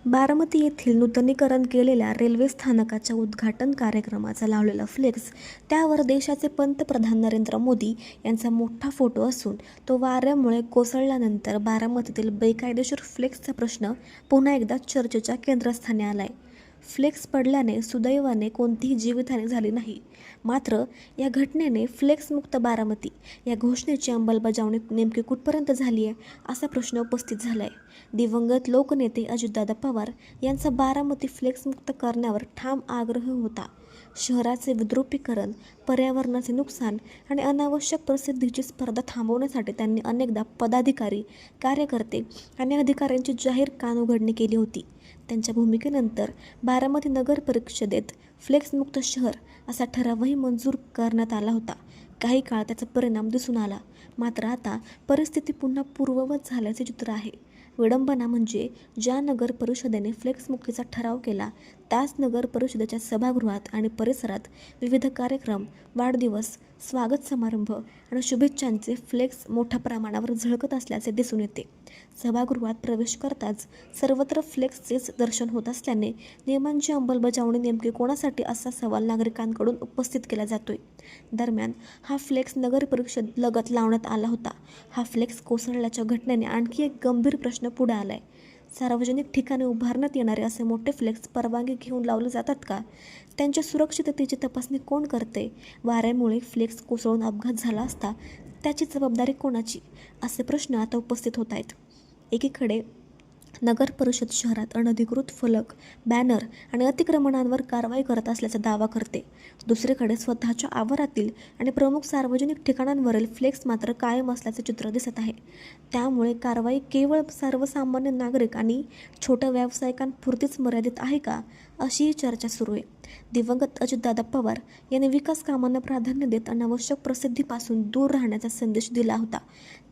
बारामती येथील नूतनीकरण केलेल्या रेल्वे स्थानकाच्या उद्घाटन कार्यक्रमाचा लावलेला फ्लेक्स, त्यावर देशाचे पंतप्रधान नरेंद्र मोदी यांचा मोठा फोटो असून तो वाऱ्यामुळे कोसळल्यानंतर बारामतीतील बेकायदेशीर फ्लेक्सचा प्रश्न पुन्हा एकदा चर्चेच्या केंद्रस्थानी आलाय. फ्लेक्स पडल्याने सुदैवाने कोणतीही जीवितहानी झाली नाही. मात्र या घटनेने फ्लेक्समुक्त बारामती या घोषणेची अंमलबजावणी नेमकी कुठपर्यंत झाली आहे असा प्रश्न उपस्थित झाला आहे. दिवंगत लोकनेते अजितदादा पवार यांचा बारामती फ्लेक्समुक्त करण्यावर ठाम आग्रह होता. शहराचे विद्रुपीकरण, पर्यावरणाचे नुकसान आणि अनावश्यक प्रसिद्धीची स्पर्धा थांबवण्यासाठी त्यांनी अनेकदा पदाधिकारी, कार्यकर्ते आणि अधिकाऱ्यांची जाहीर कानउघडणी केली होती. त्यांच्या भूमिकेनंतर बारामती नगर परिषदेत फ्लेक्समुक्त शहर असा ठरावही मंजूर करण्यात आला होता. काही काळ त्याचा परिणाम दिसून आला. मात्र आता परिस्थिती पुन्हा पूर्ववत झाल्याचे चित्र आहे. विडंबना म्हणजे ज्या नगर परिषदेने फ्लेक्समुक्तीचा ठराव केला त्याच नगर परिषदेच्या सभागृहात आणि परिसरात विविध कार्यक्रम, वाढदिवस, स्वागत समारंभ आणि शुभेच्छांचे फ्लेक्स मोठ्या प्रमाणावर झळकत असल्याचे दिसून येते. सभागृहात प्रवेश करताच सर्वत्र फ्लेक्सचेच दर्शन होत असल्याने नियमांची अंमलबजावणी नेमकी कोणासाठी असा सवाल नागरिकांकडून उपस्थित केला जातोय. दरम्यान हा फ्लेक्स नगर परिषद लगत लावण्यात आला होता. हा फ्लेक्स कोसळल्याच्या घटनेने आणखी एक गंभीर प्रश्न पुढे आलाय. सार्वजनिक ठिकाणी उभारण्यात येणारे असे मोठे फ्लेक्स परवानगी घेऊन लावले जातात का? त्यांच्या सुरक्षिततेची तपासणी कोण करते? वाऱ्यामुळे फ्लेक्स कोसळून अपघात झाला असता त्याची जबाबदारी कोणाची? असे प्रश्न आता उपस्थित होत आहेत. एकीकडे नगर परिषद शहरात अनधिकृत फलक, बॅनर आणि अतिक्रमणांवर कारवाई करत असल्याचा दावा करते. दुसरीकडे स्वतःच्या आवारातील आणि प्रमुख सार्वजनिक ठिकाणांवरील फ्लेक्स मात्र कायम असल्याचे चित्र दिसत आहे. त्यामुळे कारवाई केवळ सर्वसामान्य नागरिक आणि छोट्या व्यावसायिकांपुरतीच मर्यादित आहे का, अशीही चर्चा सुरू आहे. दिवंगत अजितदादा पवार यांनी विकास कामांना प्राधान्य देत अनावश्यक प्रसिद्धीपासून दूर राहण्याचा संदेश दिला होता.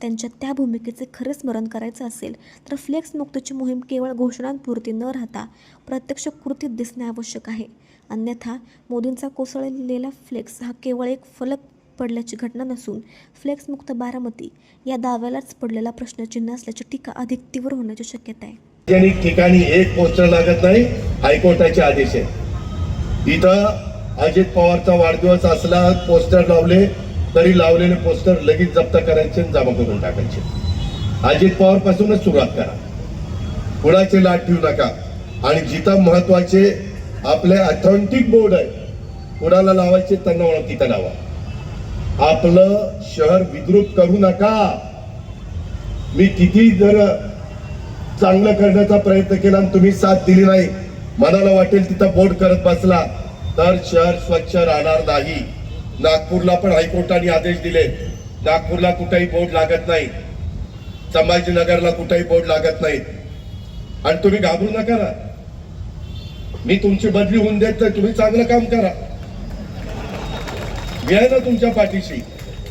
त्यांच्या त्या भूमिकेचे खरे स्मरण करायचे असेल तर फ्लेक्स मुक्तीची मोहीम केवळ घोषणांपुरती न राहता प्रत्यक्ष कृतीत दिसणे आवश्यक आहे. अन्यथा मोदींचा कोसळलेला फ्लेक्स हा केवळ एक फलक पडल्याची घटना नसून फ्लेक्समुक्त बारामती या दाव्यालाच पडलेला प्रश्नचिन्ह असल्याची टीका अधिक तीव्र होण्याची शक्यता आहे. सार्वजनिक ठिकाणी एक पोस्टर लागत नाही, हायकोर्टाचे आदेश आहे. इथं अजित पवारचा वाढदिवस असला पोस्टर लावले तरी लावलेले पोस्टर लगेच जप्त करायचे आणि जमा करून टाकायचे. अजित पवार पासूनच सुरुवात करा. कुणाचे लाट ठेवू नका. आणि जिथं महत्वाचे आपले ऑथेंटिक बोर्ड आहे, कुणाला लावायचे त्यांना ओळख तिथं लावा. आपलं शहर विद्रुप करू नका. मी किती जर चांगलं करण्याचा प्रयत्न केला आणि तुम्ही साथ दिली नाही, मनाला वाटेल तिथं बोर्ड करत बसला तर शहर स्वच्छ राहणार नाही. नागपूरला पण हायकोर्टाने आदेश दिले, नागपूरला कुठेही बोर्ड लागत नाही, संभाजीनगरला कुठेही बोर्ड लागत नाही. आणि तुम्ही घाबरू नका ना. मी तुमची बदली होऊन देत तर तुम्ही चांगलं काम करा. मी आहे ना तुमच्या पाठीशी.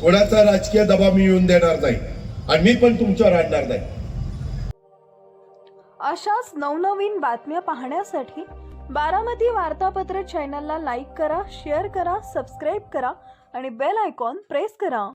कोणाचा राजकीय दबाव मी येऊन देणार नाही आणि मी पण तुमच्यावर आणणार नाही. अशाच नवनवीन बातम्या पाहण्यासाठी बारामती वार्तापत्र चॅनलला लाईक करा, शेअर करा, सबस्क्राईब करा आणि बेल आयकॉन प्रेस करा.